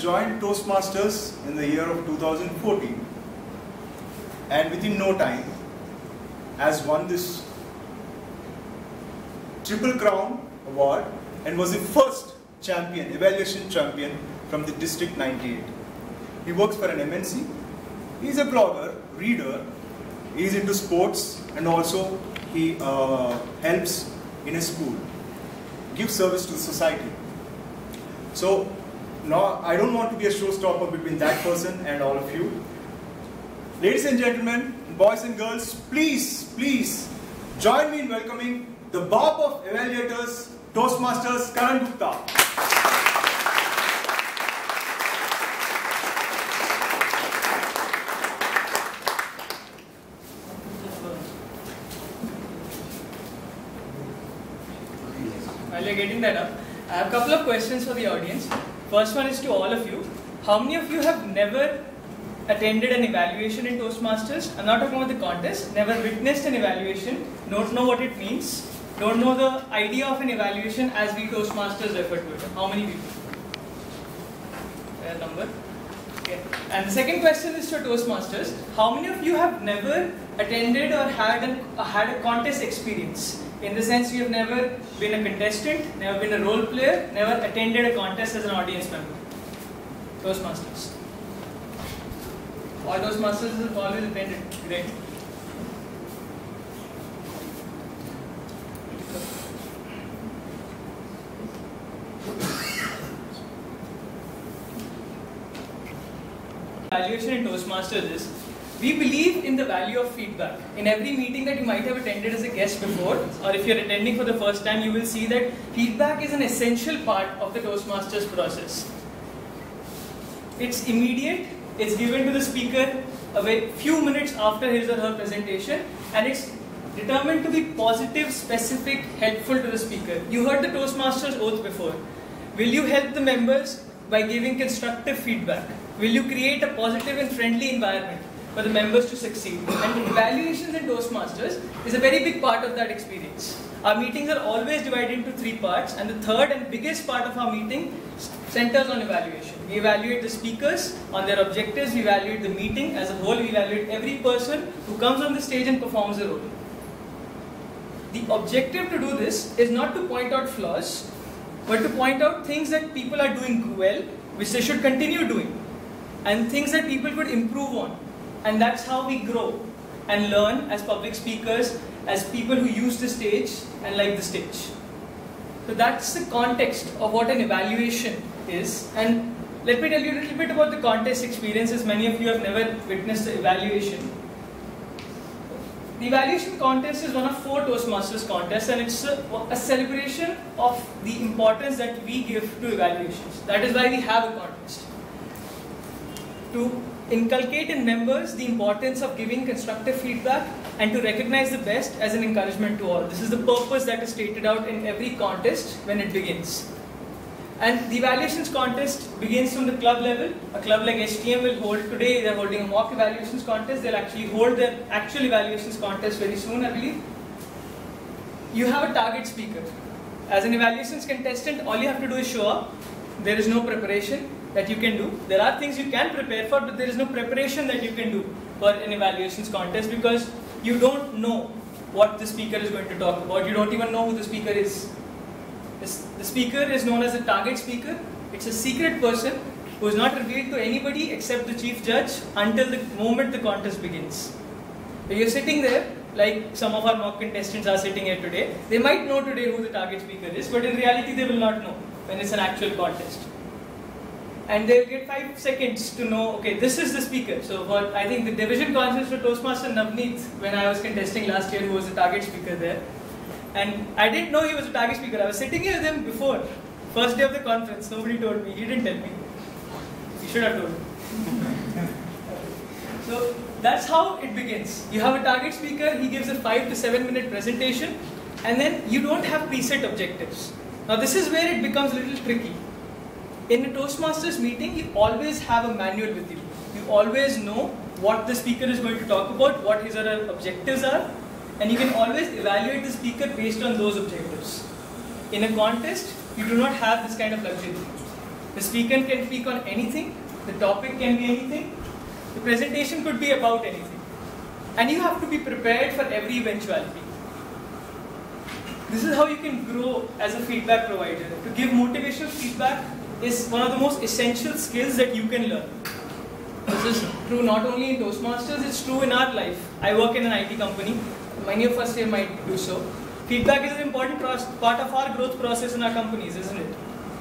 joined Toastmasters in the year of 2014 and within no time has won this Triple Crown award and was the first champion, evaluation champion from the District 98. He works for an MNC. He is a blogger, reader. He is into sports and also he helps in a school, gives service to the society. So now I don't want to be a showstopper between that person and all of you. Ladies and gentlemen, boys and girls, please join me in welcoming the Bob of Evaluators, Toastmasters, Karan Gupta. While you're getting that up, I have a couple of questions for the audience. First one is to all of you. How many of you have never attended an evaluation in Toastmasters? I'm not talking about the contest. Never witnessed an evaluation, don't know what it means, don't know the idea of an evaluation as we Toastmasters refer to it. How many people? Fair number. Okay. And the second question is to Toastmasters. How many of you have never attended or had a contest experience? In the sense, you have never been a contestant, never been a role player, never attended a contest as an audience member. Toastmasters. All Toastmasters have always attended. Great. Evaluation in Toastmasters is, we believe in the value of feedback. In every meeting that you might have attended as a guest before, or if you're attending for the first time, you will see that feedback is an essential part of the Toastmasters process. It's immediate, it's given to the speaker a few minutes after his or her presentation, and it's determined to be positive, specific, helpful to the speaker. You heard the Toastmasters oath before. Will you help the members by giving constructive feedback? Will you create a positive and friendly environment for the members to succeed? And evaluations in Toastmasters is a very big part of that experience. Our meetings are always divided into 3 parts, and the third and biggest part of our meeting centers on evaluation. We evaluate the speakers on their objectives, we evaluate the meeting as a whole, we evaluate every person who comes on the stage and performs a role. The objective to do this is not to point out flaws, but to point out things that people are doing well, which they should continue doing, and things that people could improve on. And that's how we grow and learn as public speakers, as people who use the stage and like the stage. So that's the context of what an evaluation is. And let me tell you a little bit about the contest experience, as many of you have never witnessed the evaluation. The evaluation contest is one of 4 Toastmasters contests, and it's a celebration of the importance that we give to evaluations. That is why we have a contest. To inculcate in members the importance of giving constructive feedback and to recognize the best as an encouragement to all. This is the purpose that is stated out in every contest when it begins. And the evaluations contest begins from the club level. A club like HTM will hold, today they're holding a mock evaluations contest. They'll actually hold their actual evaluations contest very soon, I believe. You have a target speaker. As an evaluations contestant, all you have to do is show up. There is no preparation that you can do. There are things you can prepare for, but there is no preparation that you can do for an evaluations contest because you don't know what the speaker is going to talk about. You don't even know who the speaker is. The speaker is known as a target speaker. It's a secret person who is not revealed to anybody except the chief judge until the moment the contest begins. If you're sitting there, like some of our mock contestants are sitting here today, they might know today who the target speaker is, but in reality they will not know when it's an actual contest. And they'll get 5 seconds to know, okay, this is the speaker. So for, I think the division contest for Toastmaster Navneet, when I was contesting last year, who was the target speaker there. And I didn't know he was a target speaker. I was sitting here with him before, first day of the conference. Nobody told me. He didn't tell me. He should have told me. So that's how it begins. You have a target speaker. He gives a 5 to 7 minute presentation. And then you don't have preset objectives. Now this is where it becomes a little tricky. In a Toastmasters meeting, you always have a manual with you. You always know what the speaker is going to talk about, what his or her objectives are, and you can always evaluate the speaker based on those objectives. In a contest, you do not have this kind of luxury. The speaker can speak on anything, the topic can be anything, the presentation could be about anything. And you have to be prepared for every eventuality. This is how you can grow as a feedback provider. To give motivational feedback is one of the most essential skills that you can learn. This is true not only in Toastmasters, it's true in our life. I work in an IT company. Many of us here might do so. Feedback is an important part of our growth process in our companies, isn't it?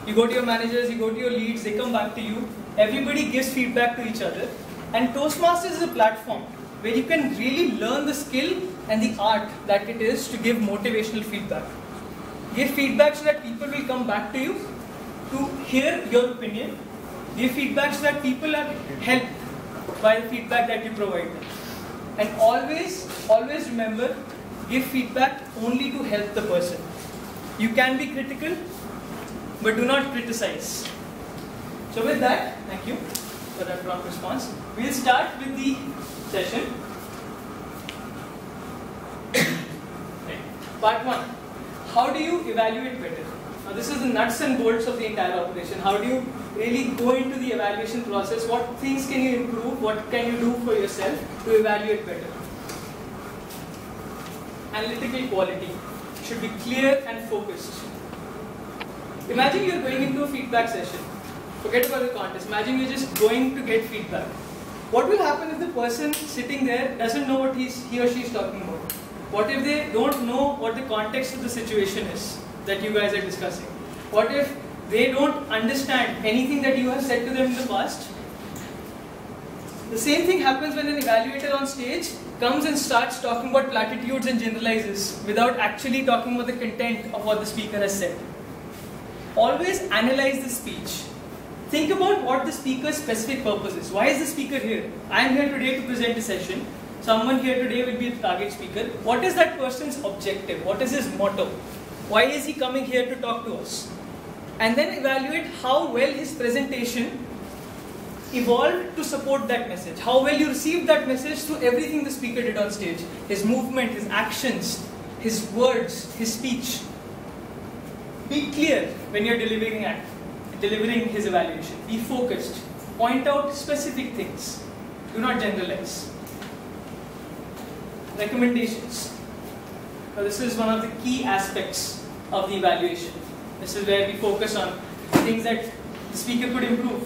You go to your managers, you go to your leads, they come back to you. Everybody gives feedback to each other. And Toastmasters is a platform where you can really learn the skill and the art that it is to give motivational feedback. Give feedback so that people will come back to you to hear your opinion. Give feedback so that people are helped by the feedback that you provide them. And always remember, give feedback only to help the person. You can be critical, but do not criticize. So with that, thank you for that prompt response. We'll start with the session. Part 1. How do you evaluate better? Now this is the nuts and bolts of the entire operation. How do you really go into the evaluation process? What things can you improve? What can you do for yourself to evaluate better? Analytical quality should be clear and focused. Imagine you're going into a feedback session. Forget about the contest. Imagine you're just going to get feedback. What will happen if the person sitting there doesn't know what he or she is talking about? What if they don't know what the context of the situation is that you guys are discussing? What if they don't understand anything that you have said to them in the past? The same thing happens when an evaluator on stage comes and starts talking about platitudes and generalizes without actually talking about the content of what the speaker has said. Always analyze the speech. Think about what the speaker's specific purpose is. Why is the speaker here? I am here today to present a session. Someone here today will be the target speaker. What is that person's objective? What is his motto? Why is he coming here to talk to us? And then evaluate how well his presentation evolved to support that message. How well you received that message through everything the speaker did on stage. His movement, his actions, his words, his speech. Be clear when you're delivering his evaluation. Be focused. Point out specific things. Do not generalize. Recommendations. Now this is one of the key aspects of the evaluation. This is where we focus on things that the speaker could improve.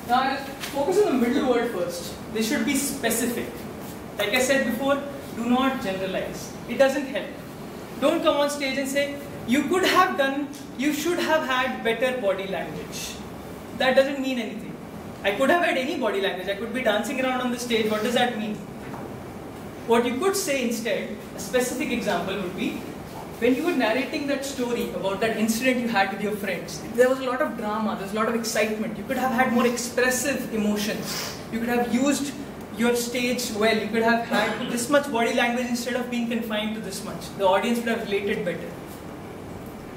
Now I'll focus on the middle word first. This should be specific. Like I said before, do not generalize. It doesn't help. Don't come on stage and say, you should have had better body language. That doesn't mean anything. I could have had any body language. I could be dancing around on the stage. What does that mean? What you could say instead, a specific example would be, when you were narrating that story about that incident you had with your friends, there was a lot of drama, there was a lot of excitement. You could have had more expressive emotions. You could have used your stage well. You could have had this much body language instead of being confined to this much. The audience would have related better.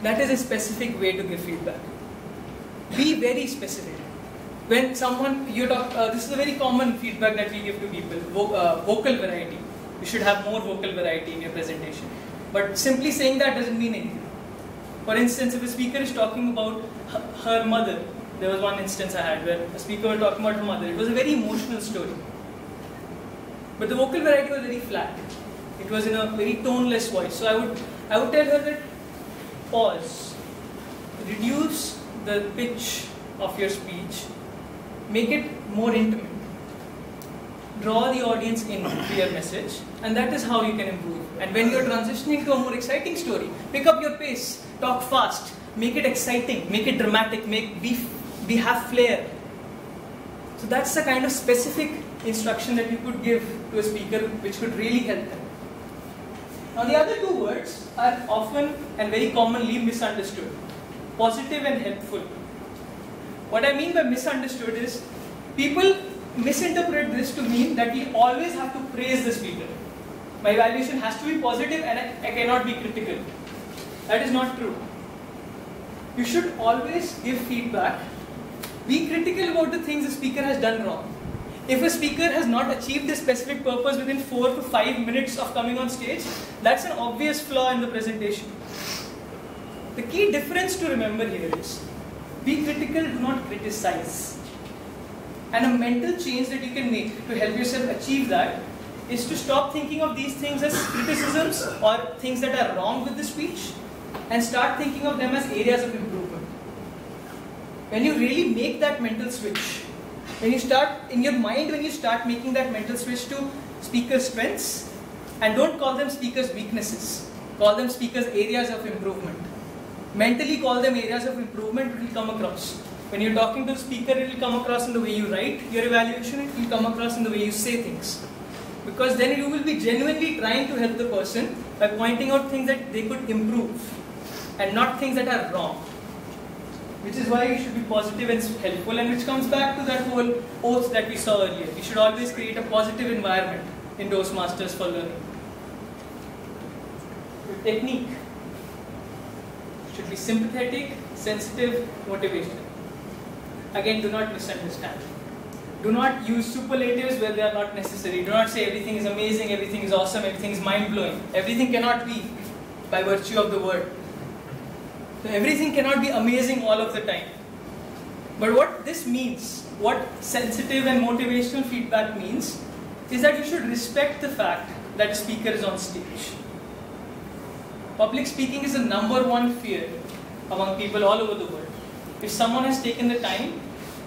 That is a specific way to give feedback. Be very specific. When someone, this is a very common feedback that we give to people, vocal variety. You should have more vocal variety in your presentation. But simply saying that doesn't mean anything. For instance, if a speaker is talking about her mother, there was one instance I had where a speaker was talking about her mother. It was a very emotional story. But the vocal variety was very flat. It was in a very toneless voice. So I would tell her that pause, reduce the pitch of your speech, make it more intimate. Draw the audience in to your message, and that is how you can improve. And when you're transitioning to a more exciting story, pick up your pace, talk fast, make it exciting, make it dramatic, have flair. So that's the kind of specific instruction that you could give to a speaker which could really help them. Now the other two words are often and very commonly misunderstood. Positive and helpful. What I mean by misunderstood is, people misinterpret this to mean that we always have to praise the speaker. My evaluation has to be positive and I cannot be critical. That is not true. You should always give feedback. Be critical about the things the speaker has done wrong. If a speaker has not achieved a specific purpose within 4 to 5 minutes of coming on stage, that's an obvious flaw in the presentation. The key difference to remember here is, Be critical, do not criticize. And a mental change that you can make to help yourself achieve that is to stop thinking of these things as criticisms or things that are wrong with the speech and start thinking of them as areas of improvement. When you really make that mental switch, when you start making that mental switch to speakers' strengths, and don't call them speakers' weaknesses, call them speakers' areas of improvement. Mentally call them areas of improvement, it will come across. When you're talking to the speaker, it will come across in the way you write your evaluation, it will come across in the way you say things. Because then you will be genuinely trying to help the person by pointing out things that they could improve and not things that are wrong. Which is why you should be positive and helpful, and which comes back to that whole oath that we saw earlier. We should always create a positive environment in Toastmasters for learning. Your technique should be sympathetic, sensitive, motivational. Again, do not misunderstand. Do not use superlatives where they are not necessary. Do not say everything is amazing, everything is awesome, everything is mind-blowing. Everything cannot be by virtue of the word. So everything cannot be amazing all of the time. But what this means, what sensitive and motivational feedback means, is that you should respect the fact that a speaker is on stage. Public speaking is the #1 fear among people all over the world. If someone has taken the time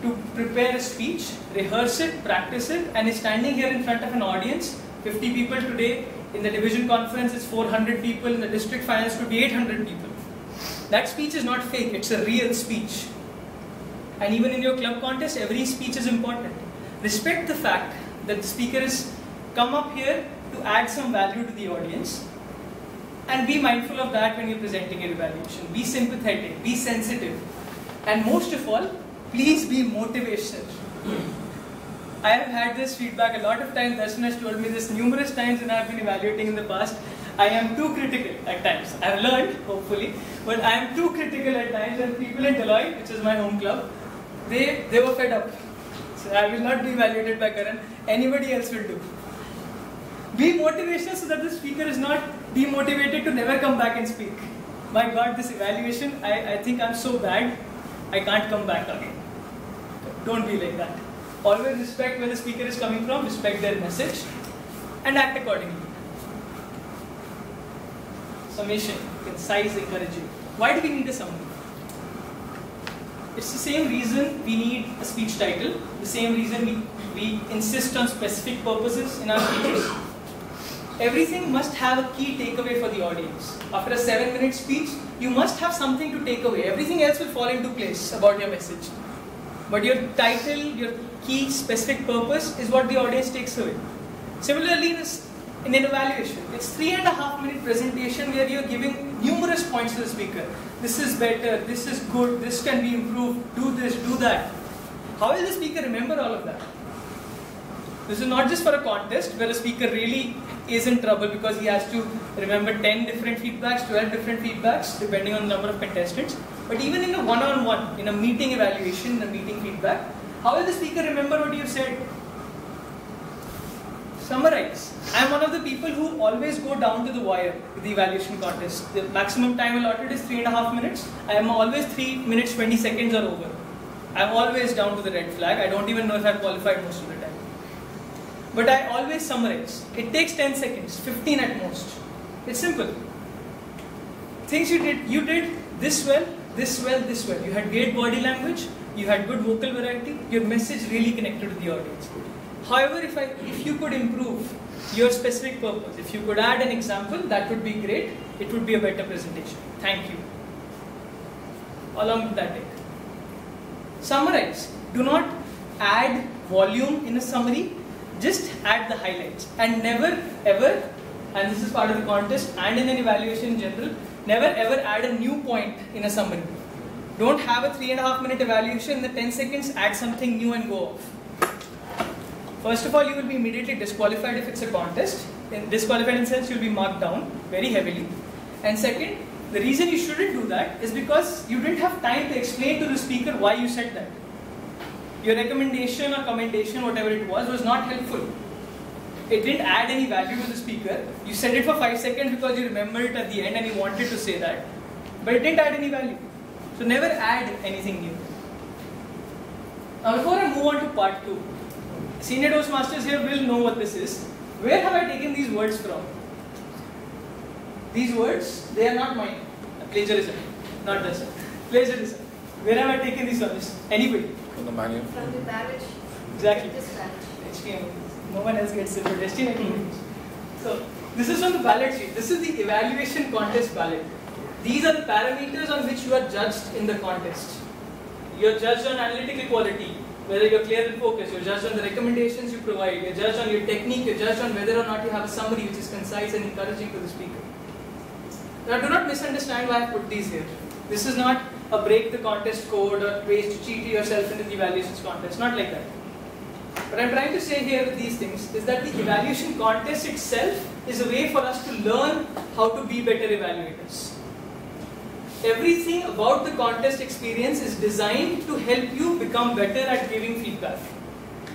to prepare a speech, rehearse it, practice it, and is standing here in front of an audience, 50 people today, in the division conference it's 400 people, in the district finals could be 800 people. That speech is not fake, it's a real speech. And even in your club contest, every speech is important. Respect the fact that the speaker has come up here to add some value to the audience, and be mindful of that when you're presenting your evaluation. Be sympathetic, be sensitive, and most of all, please be motivational. I have had this feedback a lot of times. Darshan has told me this numerous times when I have been evaluating in the past. I am too critical at times. I have learned, hopefully, but I am too critical at times, and people in Deloitte, which is my home club, they were fed up. So I will not be evaluated by Karan, anybody else will do. Be motivational so that the speaker is not demotivated to never come back and speak. My God, this evaluation, I think I'm so bad, I can't come back again. Don't be like that. Always respect where the speaker is coming from, respect their message, and act accordingly. Summation, concise, encouraging. Why do we need a summary? It's the same reason we need a speech title, the same reason we insist on specific purposes in our speeches. Everything must have a key takeaway for the audience. After a 7-minute speech, you must have something to take away. Everything else will fall into place about your message. But your title, your key specific purpose is what the audience takes away. Similarly, in an evaluation, it's 3.5-minute presentation where you're giving numerous points to the speaker. This is better, this is good, this can be improved, do this, do that. How will the speaker remember all of that? This is not just for a contest where the speaker really is in trouble because he has to remember 10 different feedbacks, 12 different feedbacks, depending on the number of contestants. But even in a one-on-one, in a meeting evaluation, in a meeting feedback, how will the speaker remember what you said? Summarize. I am one of the people who always go down to the wire with the evaluation contest. The maximum time allotted is 3.5 minutes. I am always 3 minutes 20 seconds or over. I am always down to the red flag. I don't even know if I have qualified most of the time. But I always summarize. It takes 10 seconds, 15 at most. It's simple. Things you did this well, this well, this well. You had great body language, you had good vocal variety, your message really connected to the audience. However, if you could improve your specific purpose, if you could add an example, that would be great. It would be a better presentation. Thank you. Along with that, summarize. Do not add volume in a summary. Just add the highlights. And never ever, and this is part of the contest and in an evaluation in general, never ever add a new point in a summary. Don't have a 3.5-minute evaluation, in the 10 seconds add something new and go off. First of all, you will be immediately disqualified if it's a contest. Disqualified in the sense you will be marked down very heavily. And second, the reason you shouldn't do that is because you didn't have time to explain to the speaker why you said that. Your recommendation or commendation, whatever it was not helpful. It didn't add any value to the speaker. You said it for 5 seconds because you remembered it at the end and you wanted to say that. But it didn't add any value. So never add anything new. Now before I move on to part 2, senior Toastmasters here will know what this is. Where have I taken these words from? These words, they are not mine. Plagiarism, not this. Plagiarism. Where have I taken these from? Anybody? From the manual. From the ballot. Exactly. This ballot. HTML. No one else gets it, but HTML. So, this is from the ballot sheet. This is the evaluation contest ballot. These are the parameters on which you are judged in the contest. You are judged on analytical quality, whether you are clear and focused. You are judged on the recommendations you provide. You are judged on your technique. You are judged on whether or not you have a summary which is concise and encouraging to the speaker. Now, do not misunderstand why I put these here. This is not a break the contest code or ways to cheat yourself into the evaluations contest. Not like that. What I'm trying to say here with these things is that the evaluation contest itself is a way for us to learn how to be better evaluators. Everything about the contest experience is designed to help you become better at giving feedback.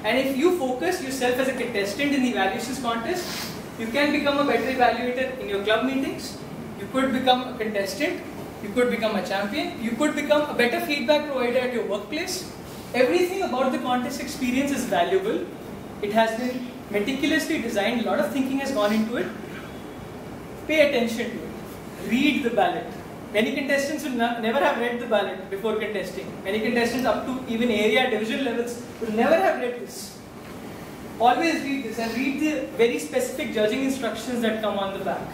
And if you focus yourself as a contestant in the evaluations contest, you can become a better evaluator in your club meetings. You could become a contestant. You could become a champion. You could become a better feedback provider at your workplace. Everything about the contest experience is valuable. It has been meticulously designed. A lot of thinking has gone into it. Pay attention to it. Read the ballot. Many contestants will never have read the ballot before contesting. Many contestants up to even area division levels will never have read this. Always read this and read the very specific judging instructions that come on the back.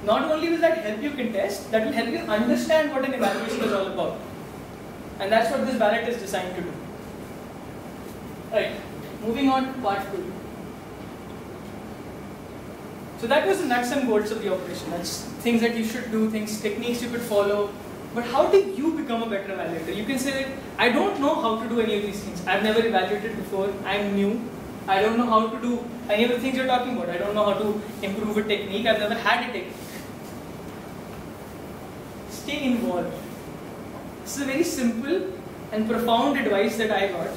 Not only will that help you contest, that will help you understand what an evaluation is all about. And that's what this ballot is designed to do. Right, moving on to part 2. So that was the nuts and bolts of the operation. That's things that you should do, techniques you could follow. But how do you become a better evaluator? You can say that I don't know how to do any of these things. I've never evaluated before. I'm new. I don't know how to do any of the things you're talking about. I don't know how to improve a technique. I've never had a technique. Stay involved. This is a very simple and profound advice that I got.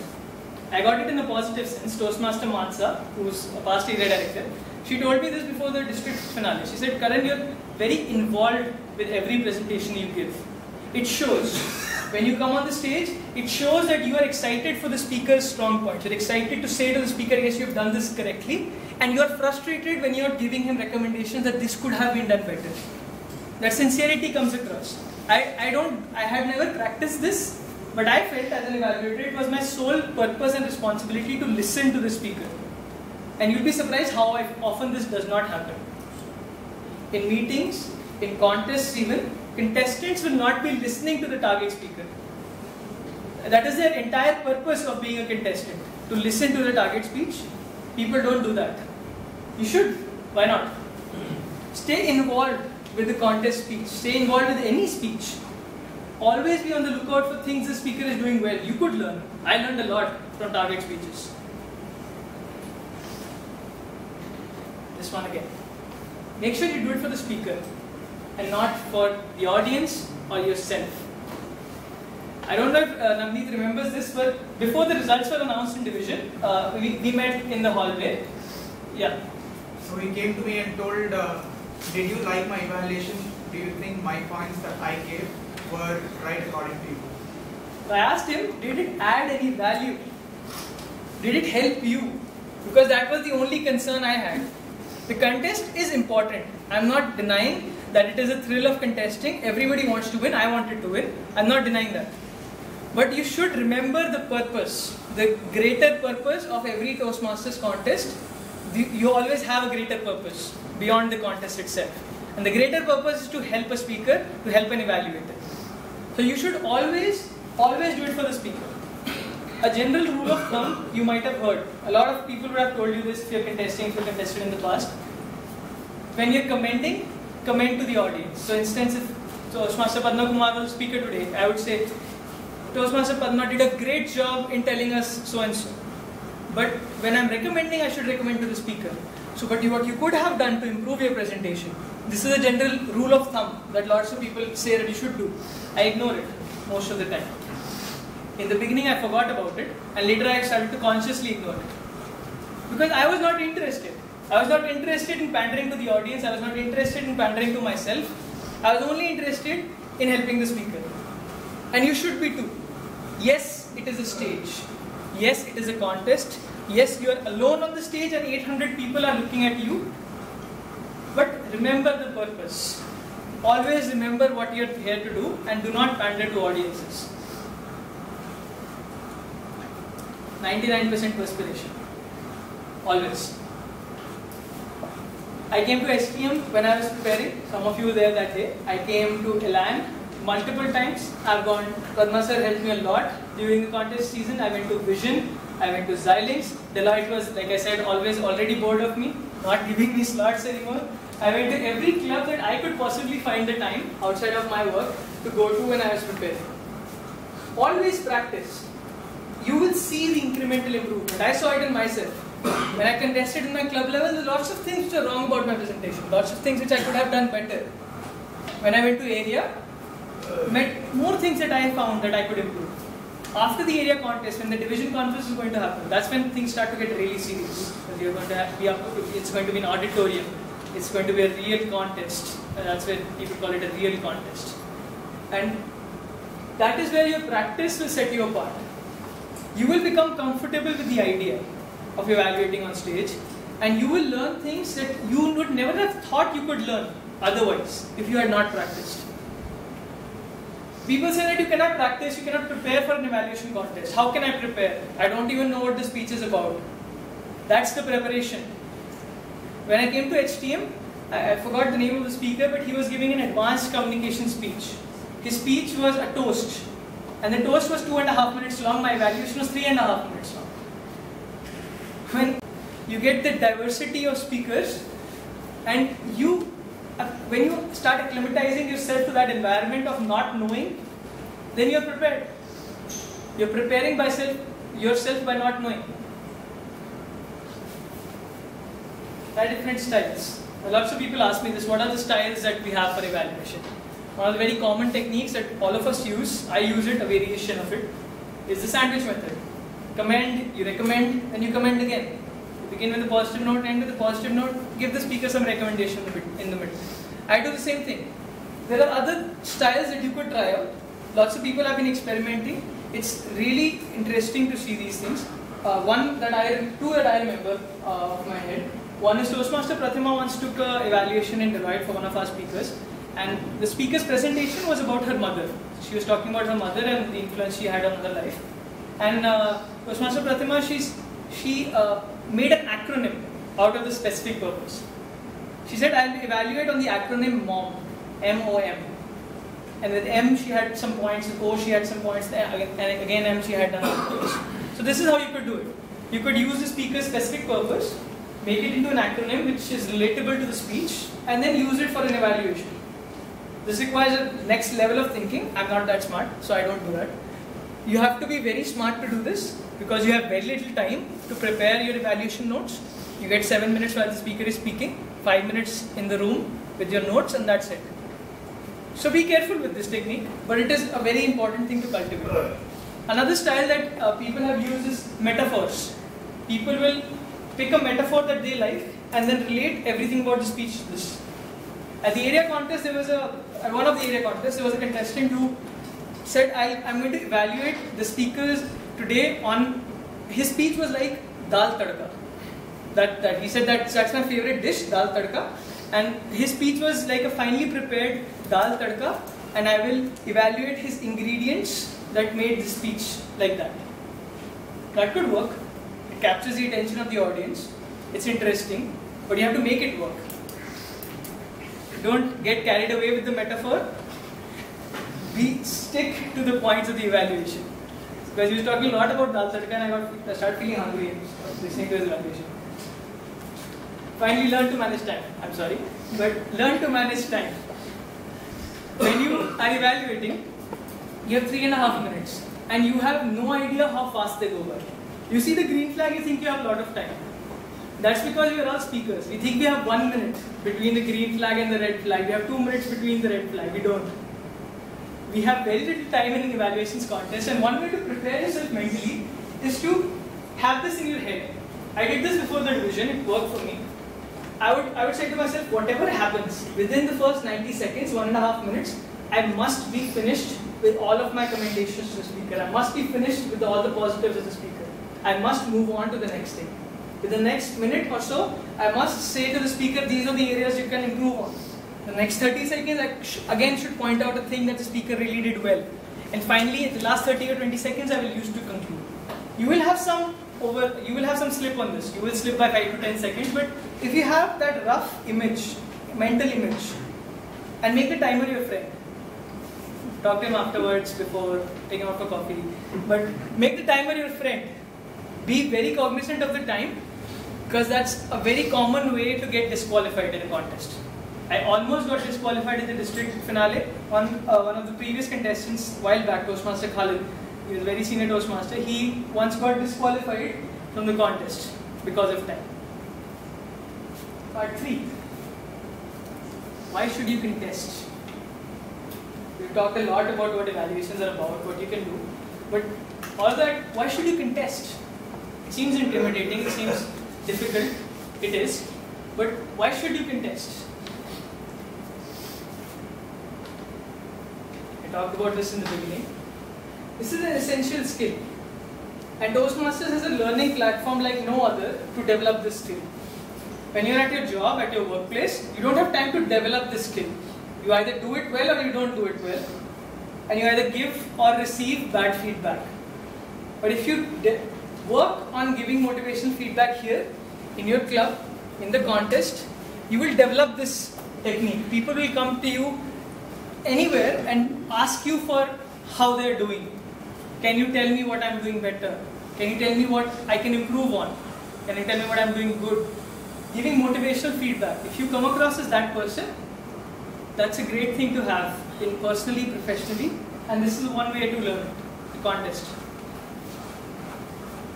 I got it in a positive sense. Toastmaster Mansa, who's a past area director, she told me this before the district finale. She said, Karan, you're very involved with every presentation you give. It shows. When you come on the stage, it shows that you are excited for the speaker's strong points. You're excited to say to the speaker, yes, you've done this correctly. And you're frustrated when you're giving him recommendations that this could have been done better. That sincerity comes across. I had never practiced this, but I felt as an evaluator, it was my sole purpose and responsibility to listen to the speaker. And you'll be surprised how often this does not happen. In meetings, in contests even, contestants will not be listening to the target speaker. That is their entire purpose of being a contestant, to listen to the target speech. People don't do that. You should. Why not? Stay involved with the contest speech. Stay involved with any speech. Always be on the lookout for things the speaker is doing well. You could learn. I learned a lot from target speeches. This one again. Make sure you do it for the speaker and not for the audience or yourself. I don't know if Navneet remembers this, but before the results were announced in division, we met in the hallway. Yeah. So he came to me and told, did you like my evaluation? Do you think my points that I gave were right according to you? So I asked him, did it add any value? Did it help you? Because that was the only concern I had. The contest is important. I'm not denying that it is a thrill of contesting. Everybody wants to win. I wanted to win. I'm not denying that. But you should remember the purpose, the greater purpose of every Toastmasters contest. You always have a greater purpose beyond the contest itself. And the greater purpose is to help a speaker, to help an evaluator. So you should always do it for the speaker. A general rule of thumb you might have heard. A lot of people would have told you this if you're contesting, if you're contested in the past. When you're commenting, comment to the audience. So instance, if Toastmaster Padma Kumar was the speaker today, I would say, Toastmaster Padma did a great job in telling us so and so. But when I'm recommending, I should recommend to the speaker. So but what you could have done to improve your presentation, this is a general rule of thumb that lots of people say that you should do. I ignore it most of the time. In the beginning I forgot about it, and later I started to consciously ignore it. Because I was not interested. I was not interested in pandering to the audience, I was not interested in pandering to myself. I was only interested in helping the speaker. And you should be too. Yes, it is a stage. Yes, it is a contest. Yes, you are alone on the stage and 800 people are looking at you. But remember the purpose. Always remember what you are here to do and do not pander to audiences. 99% perspiration. Always. I came to STM when I was preparing. Some of you were there that day. I came to Elan multiple times. I've gone, Padma sir helped me a lot during the contest season. I went to Vision, I went to Xilinx. Deloitte was, like I said, already bored of me, not giving me slots anymore. I went to every club that I could possibly find the time outside of my work to go to when I was preparing. Always practice. You will see the incremental improvement. I saw it in myself. When I contested in my club level, there are lots of things which are wrong about my presentation, lots of things which I could have done better. When I went to area, met more things that I found that I could improve. After the area contest, when the division conference is going to happen, that's when things start to get really serious. Because you're going to it's going to be an auditorium. It's going to be a real contest. And that's where people call it a real contest. And that is where your practice will set you apart. You will become comfortable with the idea of evaluating on stage, and you will learn things that you would never have thought you could learn otherwise if you had not practiced. People say that you cannot practice, you cannot prepare for an evaluation contest. How can I prepare? I don't even know what the speech is about. That's the preparation. When I came to HTM, I forgot the name of the speaker, but he was giving an advanced communication speech. His speech was a toast, and the toast was 2.5 minutes long. My evaluation was 3.5 minutes long. When you get the diversity of speakers, and when you start acclimatizing yourself to that environment of not knowing, then you're prepared. You're preparing yourself by not knowing. There are different styles. Lots of people ask me this, what are the styles that we have for evaluation? One of the very common techniques that all of us use, I use it, a variation of it, is the sandwich method. Commend, you recommend, then you commend again. You begin with a positive note, end with a positive note, give the speaker some recommendation in the middle. I do the same thing. There are other styles that you could try out. Lots of people have been experimenting. It's really interesting to see these things. Two that I remember off my head. One is Toastmaster Pratima once took an evaluation in Deloitte for one of our speakers, and the speaker's presentation was about her mother. She was talking about her mother and the influence she had on her life. And Toastmaster Pratima, she made an acronym out of the specific purpose. She said, I'll evaluate on the acronym MOM, M-O-M. And with M she had some points, with O she had some points, and again M she had another points. So this is how you could do it. You could use the speaker's specific purpose, make it into an acronym which is relatable to the speech, and then use it for an evaluation. This requires a next level of thinking. I'm not that smart, so I don't do that. You have to be very smart to do this because you have very little time to prepare your evaluation notes. You get 7 minutes while the speaker is speaking, 5 minutes in the room with your notes, and that's it. So be careful with this technique, but it is a very important thing to cultivate. Another style that people have used is metaphors. People will pick a metaphor that they like and then relate everything about the speech to this. At the area contest, at one of the area contests, there was a contestant who said, I'm going to evaluate the speakers today on, his speech was like dal tadka. That he said that's my favorite dish, dal tadka. And his speech was like a finely prepared dal tadka, and I will evaluate his ingredients that made the speech like that. That could work. It captures the attention of the audience. It's interesting, but you have to make it work. Don't get carried away with the metaphor. Stick to the points of the evaluation. Because he was talking a lot about dal tadka, and I started feeling hungry and listening to his evaluation. Finally, learn to manage time. I'm sorry, but learn to manage time. When you are evaluating, you have 3.5 minutes, and you have no idea how fast they go by. You see the green flag, you think you have a lot of time. That's because we are all speakers. We think we have 1 minute between the green flag and the red flag. We have 2 minutes between the red flag. We don't. We have very little time in an evaluations contest, and one way to prepare yourself mentally is to have this in your head. I did this before the division, it worked for me. I would say to myself, whatever happens within the first 90 seconds, 1.5 minutes, I must be finished with all of my commendations to the speaker. I must be finished with all the positives of the speaker. I must move on to the next thing. With the next minute or so, I must say to the speaker, these are the areas you can improve on. The next 30 seconds, I again should point out a thing that the speaker really did well. And finally, in the last 30 or 20 seconds, I will use to conclude. You will have some slip on this. You will slip by 5 to 10 seconds, but if you have that rough image, mental image, and make the timer your friend. Talk to him afterwards before taking off for coffee. But make the timer your friend. Be very cognizant of the time, because that's a very common way to get disqualified in a contest. I almost got disqualified in the district finale on one of the previous contestants, while back, Toastmaster Khalid. He was a very senior Toastmaster. He once got disqualified from the contest because of time. Part 3. Why should you contest? We've talked a lot about what evaluations are about, what you can do. But all that, why should you contest? It seems intimidating, it seems difficult. It is. But why should you contest? I talked about this in the beginning. This is an essential skill. And Toastmasters is a learning platform like no other to develop this skill. When you're at your job, at your workplace, you don't have time to develop this skill. You either do it well or you don't do it well. And you either give or receive bad feedback. But if you work on giving motivational feedback here, in your club, in the contest, you will develop this technique. People will come to you anywhere and ask you for how they're doing. Can you tell me what I'm doing better? Can you tell me what I can improve on? Can you tell me what I'm doing good? Giving motivational feedback. If you come across as that person, that's a great thing to have in personally, professionally, and this is one way to learn the contest.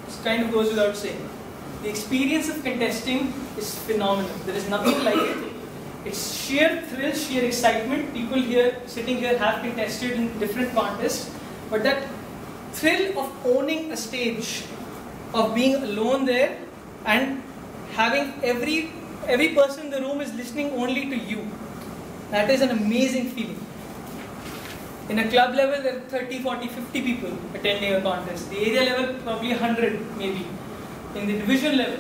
This kind of goes without saying. The experience of contesting is phenomenal. There is nothing like it. It's sheer thrill, sheer excitement. People here, sitting here, have contested in different contests, but that thrill of owning a stage, of being alone there, and having every person in the room is listening only to you. That is an amazing feeling. In a club level, there are 30, 40, 50 people attending a contest. The area level, probably 100 maybe. In the division level,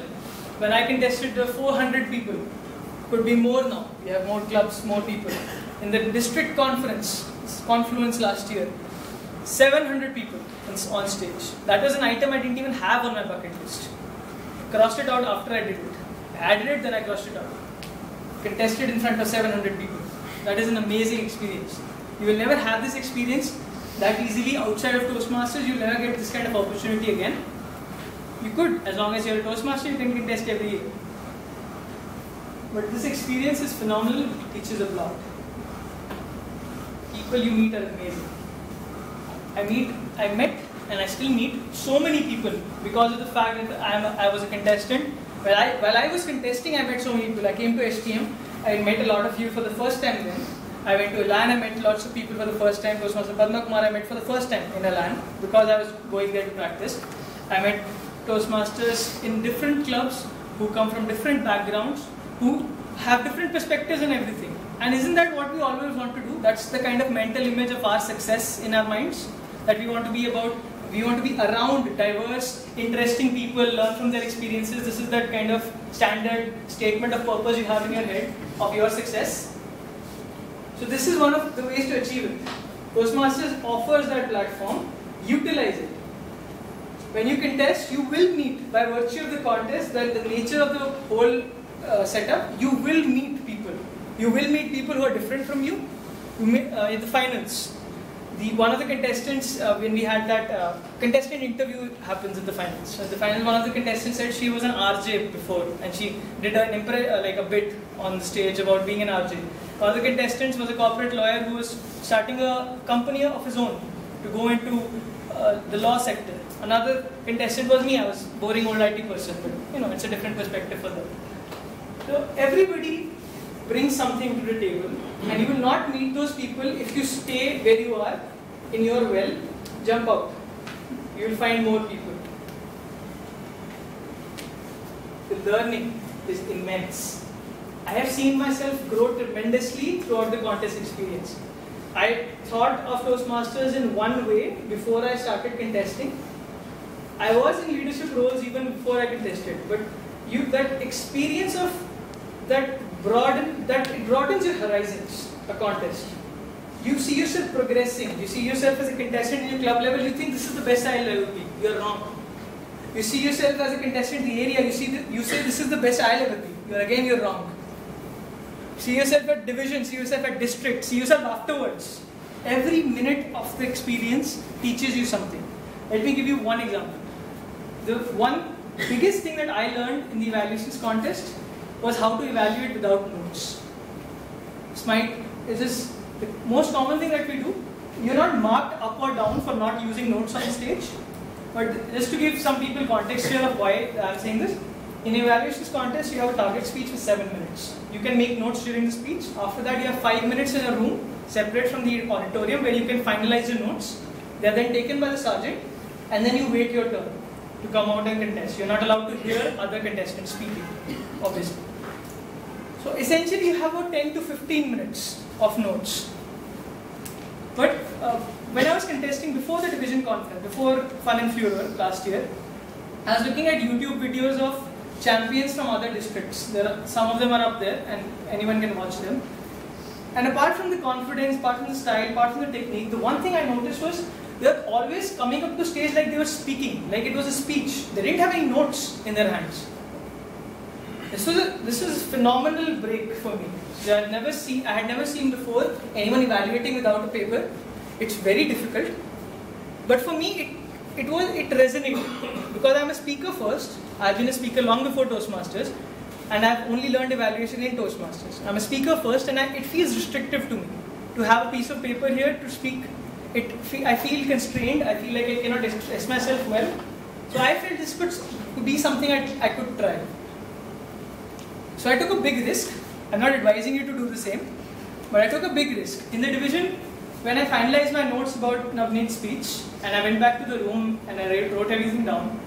when I contested, there were 400 people. Could be more now. We have more clubs, more people. In the district confluence last year, 700 people on stage. That was an item I didn't even have on my bucket list. Crossed it out after I did it. I added it, then I crossed it out. Contested in front of 700 people. That is an amazing experience. You will never have this experience that easily outside of Toastmasters. You'll never get this kind of opportunity again. You could, as long as you're a Toastmaster, you can contest every year. But this experience is phenomenal, it teaches a lot. People you meet are amazing. I met and I still meet so many people because of the fact that I was a contestant. While I was contesting, I met so many people. I came to STM, I met a lot of you for the first time then. I went to Elan, I met lots of people for the first time. Toastmaster Padma Kumar I met for the first time in Elan because I was going there to practice. I met Toastmasters in different clubs who come from different backgrounds, who have different perspectives and everything. And isn't that what we always want to do? That's the kind of mental image of our success in our minds that we want to be about. We want to be around diverse, interesting people, learn from their experiences. This is that kind of standard statement of purpose you have in your head of your success. So this is one of the ways to achieve it. Toastmasters offers that platform. Utilize it. When you contest, you will meet, by virtue of the contest, that the nature of the whole setup, you will meet people. You will meet people who are different from you. In the finals, one of the contestants, when we had that contestant interview happens in the finals. So in the finals, one of the contestants said she was an RJ before, and she did like a bit on the stage about being an RJ. One of the contestants was a corporate lawyer who was starting a company of his own to go into the law sector. Another contestant was me. I was a boring old IT person, but it's a different perspective for them. So everybody brings something to the table, and you will not meet those people if you stay where you are in your well. Jump out. You will find more people. The learning is immense. I have seen myself grow tremendously throughout the contest experience. I thought of Toastmasters in one way before I started contesting. I was in leadership roles even before I contested, but that experience of it broadens your horizons, a contest. You see yourself progressing, you see yourself as a contestant in your club level, you think this is the best I'll ever be. You're wrong. You see yourself as a contestant in the area, you say this is the best I'll ever be. You're wrong. See yourself at division, see yourself at district, see yourself afterwards. Every minute of the experience teaches you something. Let me give you one example. The one biggest thing that I learned in the evaluations contest was how to evaluate without notes. This is the most common thing that we do. You're not marked up or down for not using notes on stage. But just to give some people context here of why I'm saying this, in evaluations contest you have a target speech for 7 minutes. You can make notes during the speech. After that you have 5 minutes in a room separate from the auditorium where you can finalize your notes. They are then taken by the sergeant and then you wait your turn to come out and contest. You're not allowed to hear other contestants speaking, obviously. So essentially you have about 10 to 15 minutes of notes. But when I was contesting before the division conference, before Fun and Furor last year, I was looking at YouTube videos of champions from other districts. Some of them are up there and anyone can watch them. And apart from the confidence, apart from the style, apart from the technique, the one thing I noticed was they're always coming up to stage like they were speaking, like it was a speech. They didn't have any notes in their hands. This was a phenomenal break for me. I had never seen before anyone evaluating without a paper. It's very difficult. But for me, it resonated because I'm a speaker first. I've been a speaker long before Toastmasters, and I've only learned evaluation in Toastmasters. I'm a speaker first, and it feels restrictive to me to have a piece of paper here to speak. I feel constrained. I feel like I cannot express myself well. So I felt this could be something I could try. So I took a big risk. I'm not advising you to do the same, but I took a big risk. In the division, when I finalized my notes about Navneet's speech, and I went back to the room and I wrote everything down,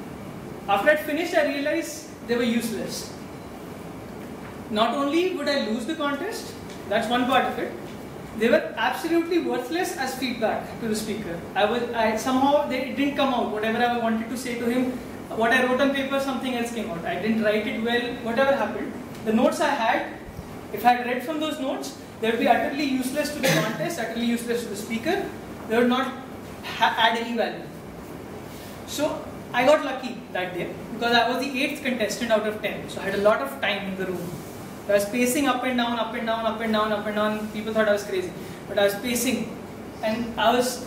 after I finished, I realized they were useless. Not only would I lose the contest, that's one part of it, they were absolutely worthless as feedback to the speaker. Somehow it didn't come out. Whatever I wanted to say to him, what I wrote on paper, something else came out. I didn't write it well, whatever happened. The notes I had, if I had read from those notes, they would be utterly useless to the contest, utterly useless to the speaker. They would not add any value. So I got lucky that day because I was the 8th contestant out of 10. So I had a lot of time in the room. I was pacing up and down, up and down, up and down, up and down. People thought I was crazy. But I was pacing and I was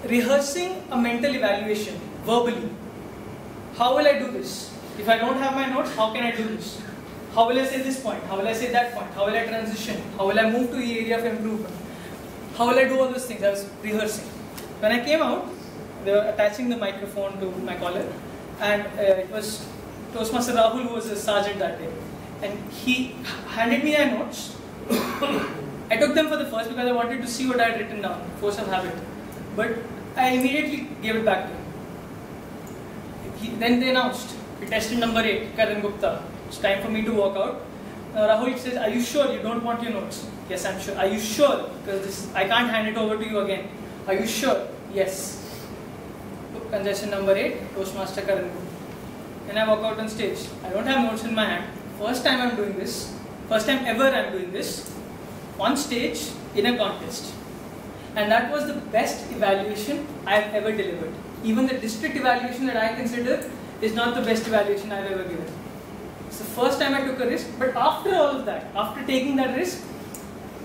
rehearsing a mental evaluation verbally. How will I do this? If I don't have my notes, how can I do this? How will I say this point? How will I say that point? How will I transition? How will I move to the area of improvement? How will I do all those things? I was rehearsing. When I came out, they were attaching the microphone to my collar, and it was Toastmaster Rahul who was a sergeant that day. And he handed me my notes. I took them for the first because I wanted to see what I had written down, force of habit. But I immediately gave it back to him. Then they announced, contestant number 8, Karan Gupta. It's time for me to walk out. Rahul says, are you sure you don't want your notes? Yes, I'm sure. Are you sure? Because I can't hand it over to you again. Are you sure? Yes. Contestant number 8, Toastmaster Karan Gupta. And I walk out on stage. I don't have notes in my hand. First time I'm doing this. First time ever I'm doing this. On stage in a contest. And that was the best evaluation I've ever delivered. Even the district evaluation that I consider is not the best evaluation I've ever given. It's the first time I took a risk, but after all of that, after taking that risk,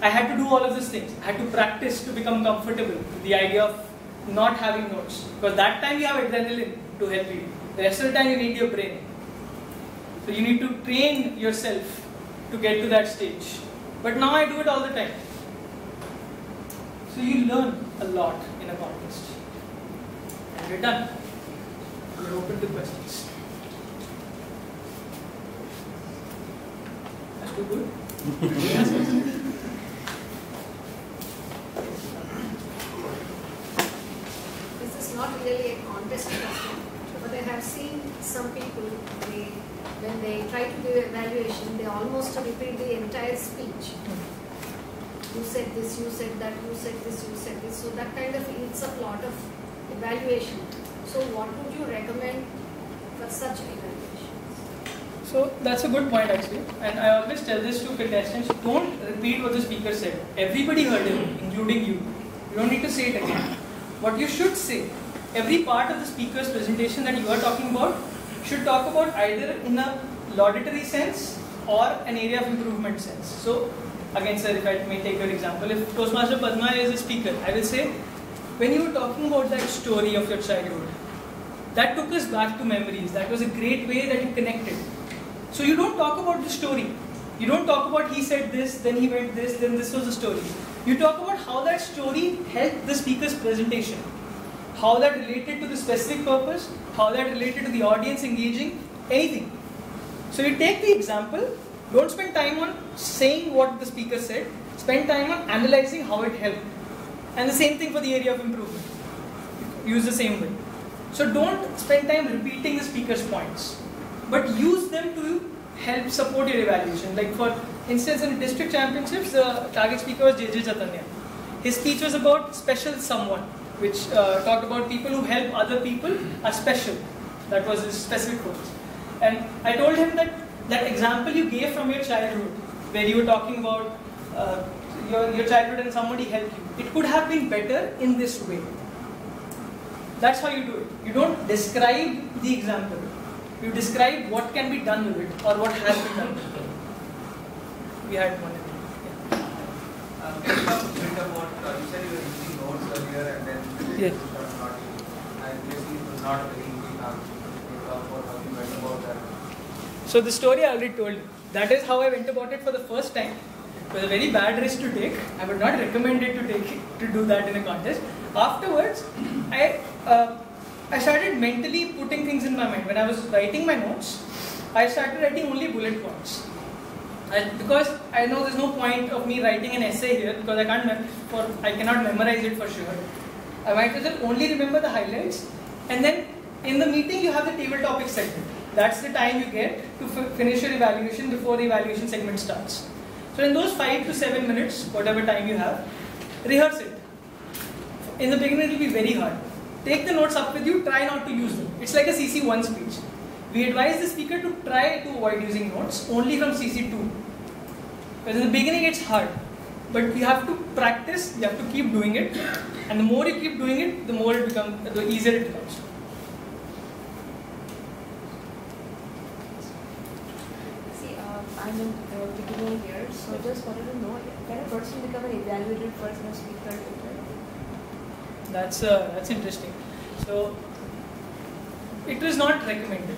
I had to do all of these things. I had to practice to become comfortable with the idea of not having notes. Because that time you have adrenaline to help you. The rest of the time you need your brain. So you need to train yourself to get to that stage. But now I do it all the time. So you learn a lot in a contest. And we're done. We're open to questions. That's too good. This is not really a contest question, but I have seen some people, when they try to do evaluation, they almost repeat the entire speech. you said this, you said that, you said this, you said this. So that kind of eats up a lot of evaluation. So what would you recommend for such evaluations? So that's a good point actually, and I always tell this to contestants, don't repeat what the speaker said. Everybody heard him, including you. You don't need to say it again. What you should say, every part of the speaker's presentation that you are talking about should talk about either in a laudatory sense or an area of improvement sense. So again sir, if I may take your example, if Toastmaster Padma is a speaker, I will say, when you were talking about that story of your childhood, that took us back to memories. That was a great way that you connected. So you don't talk about the story. You don't talk about he said this, then he went this, then this was the story. You talk about how that story helped the speaker's presentation, how that related to the specific purpose, how that related to the audience engaging, anything. So you take the example, don't spend time on saying what the speaker said, spend time on analyzing how it helped. And the same thing for the area of improvement. Use the same way. So don't spend time repeating the speaker's points, but use them to help support your evaluation. Like for instance, in district championships, the target speaker was J.J. Chaitanya. His speech was about special someone, which talked about people who help other people are special. That was his specific words. And I told him that that example you gave from your childhood, where you were talking about your childhood and somebody helped you, it could have been better in this way. That's how you do it. You don't describe the example. You describe what can be done with it or what has been done. We had one. Can you talk a bit about, you said you were using notes earlier and then yes. not, and basically it was not a very easy task. Can you talk about how you went about that? So the story I already told you. That is how I went about it for the first time. It was a very bad risk to take. I would not recommend it to do that in a contest. Afterwards, I started mentally putting things in my mind. When I was writing my notes, I started writing only bullet points. Because I know there's no point of me writing an essay here because I cannot memorize it for sure. I might as well only remember the highlights, and then in the meeting you have the table topic segment. That's the time you get to finish your evaluation before the evaluation segment starts. So in those 5 to 7 minutes, whatever time you have, rehearse it. In the beginning it will be very hard. Take the notes up with you, try not to use them. It's like a CC1 speech. We advise the speaker to try to avoid using notes only from CC2. Because in the beginning it's hard. But you have to practice, you have to keep doing it. And the more you keep doing it, the easier it becomes. See, I'm in the beginning here, so just wanted to know, can a person become an evaluated first and a speaker later? That's interesting. So, it was not recommended.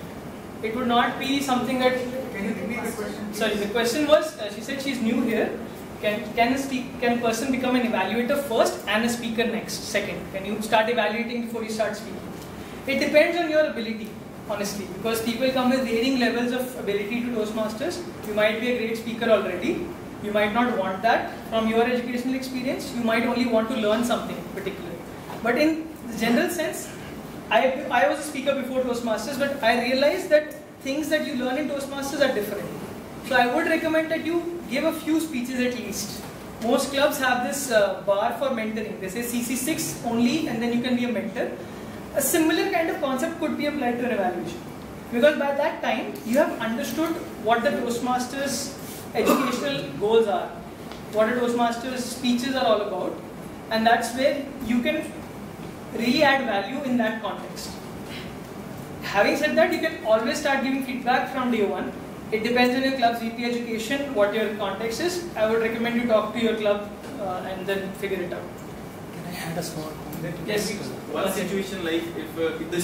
It would not be something that... Can you repeat the question? Sorry, the question was, she said she's new here. Can a person become an evaluator first and a speaker next, second? Can you start evaluating before you start speaking? It depends on your ability, honestly, because people come with varying levels of ability to Toastmasters. You might be a great speaker already. You might not want that from your educational experience. You might only want to learn something particular. But in the general sense, I was a speaker before Toastmasters, but I realized that things that you learn in Toastmasters are different. So I would recommend that you give a few speeches at least. Most clubs have this bar for mentoring. They say CC6 only and then you can be a mentor. A similar kind of concept could be applied to an evaluation. Because by that time, you have understood what the Toastmasters educational goals are, what a Toastmasters speeches are all about, and that's where you can really add value in that context. Having said that, you can always start giving feedback from day one. It depends on your club's VP education, what your context is. I would recommend you talk to your club and then figure it out. Can I add a small comment? Yes. One situation like if the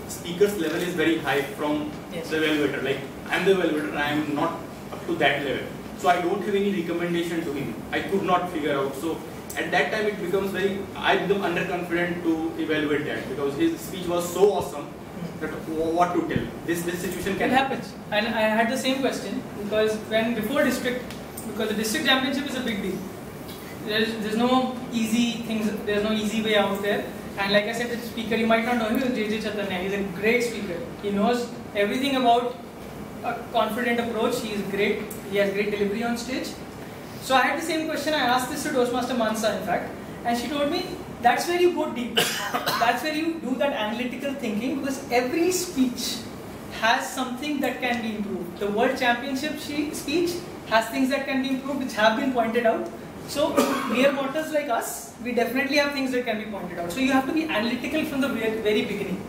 speaker's level is very high from yes. the evaluator, like I am the evaluator, I am not up to that level. So I don't have any recommendation to him. I could not figure out. So at that time it becomes I become underconfident to evaluate that because his speech was so awesome that what to tell. This situation can happen. And I had the same question because before district, because the district championship is a big deal. There's no easy things, there's no easy way out there. And like I said, the speaker, you might not know him, is J.J. Chaitanya. He's a great speaker. He knows everything about a confident approach. He is great. He has great delivery on stage. So I had the same question. I asked this to Toastmaster Mansa, in fact, and she told me that's where you go deep. That's where you do that analytical thinking, because every speech has something that can be improved. The World Championship speech has things that can be improved, which have been pointed out. So mere mortals like us, we definitely have things that can be pointed out. So you have to be analytical from the very beginning.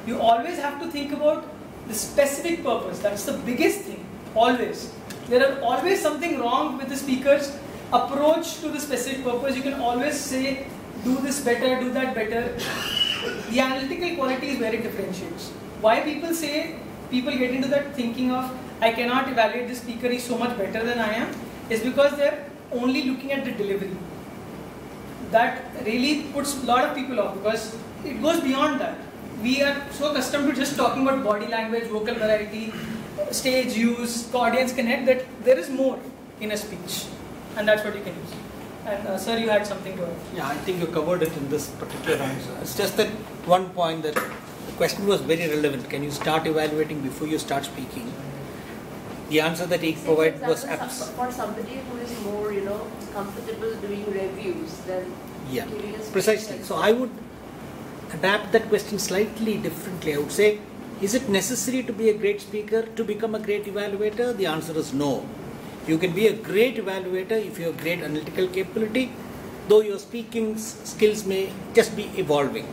You always have to think about the specific purpose. That's the biggest thing, always. There are always something wrong with the speaker's approach to the specific purpose. You can always say, do this better, do that better. The analytical quality is where it differentiates. Why people say, people get into that thinking of, I cannot evaluate this speaker, he's so much better than I am, is because they're only looking at the delivery. That really puts a lot of people off, because it goes beyond that. We are so accustomed to just talking about body language, vocal variety, stage use, audience connect, that there is more in a speech, and that's what you can use. And sir, you had something to add. Yeah, I think you covered it in this particular answer. It's just that one point that the question was very relevant. Can you start evaluating before you start speaking? The answer that he provided was for somebody who is more, comfortable doing reviews than giving us precisely. So I would adapt that question slightly differently. I would say, is it necessary to be a great speaker to become a great evaluator? The answer is no. You can be a great evaluator if you have great analytical capability, though your speaking skills may just be evolving.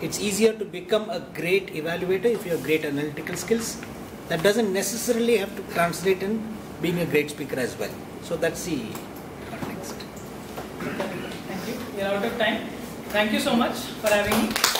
It's easier to become a great evaluator if you have great analytical skills. That doesn't necessarily have to translate in being a great speaker as well. So that's the context. Thank you. We are out of time. Thank you so much for having me.